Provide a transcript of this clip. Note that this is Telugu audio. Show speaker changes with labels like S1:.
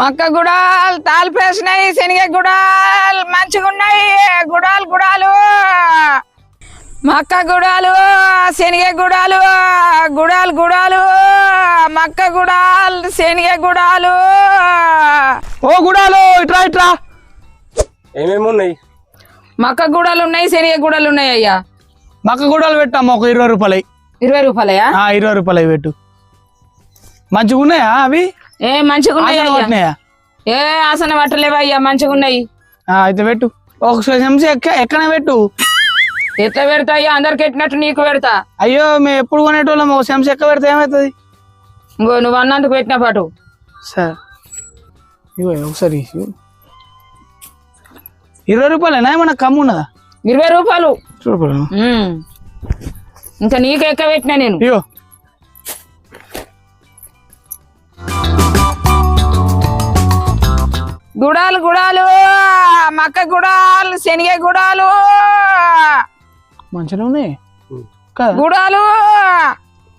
S1: మక్క గుడాలు తాలిపేసినాయి, శనగ గుడాలు మంచిగా ఉన్నాయి. గుడాలు గుడాలు మక్క గుడాలు, శనగ గుడాలు, గుడాలు గుడాలు, మక్క గుడాలు, శనగ గుడాలు.
S2: ఓ గుడాలు ఇట్రా ఇట్రా.
S3: ఏమేమి ఉన్నాయి?
S1: మక్క గుడాలు ఉన్నాయి, శనగ గుడాలు ఉన్నాయి అయ్యా.
S2: మక్క గుడాలు పెట్టాము ఒక 20 రూపాయలు.
S1: 20 రూపాయలయా?
S2: 20 రూపాయలు పెట్టు. మంచిగా ఉన్నాయా అవి?
S1: ఏ మంచిగా ఉన్నాయి. ఏ ఆసన పట్టలేవా అయ్యా, మంచిగా ఉన్నాయి.
S2: అయితే పెట్టు ఒక చెంచా ఎక్కడ పెట్టు.
S1: ఎట్లా పెడతా అయ్యా? అందరికి ఎట్టినట్టు నీకు పెడతా.
S2: అయ్యో మేము ఎప్పుడు కొనేటోళ్ళం, ఒక చెంచా ఎక్క పెడితే ఏమవుతుంది?
S1: ఇంకో నువ్వు అన్నందుకు పెట్టిన పాటు.
S2: సరే ఇగో ఒకసారి 20 రూపాయలేనా? ఏమన్నా కమ్ము ఉన్నదా?
S1: 20 రూపాయలు.
S2: రూపాయలు
S1: ఇంకా నీకు ఎక్క పెట్టినా నేను.
S2: అయ్యో
S1: గుడాలు గుడాలు, మక్క గుడాలు, శనగ గుడాలు
S2: మంచిగా ఉన్నాయి
S1: గుడాలు.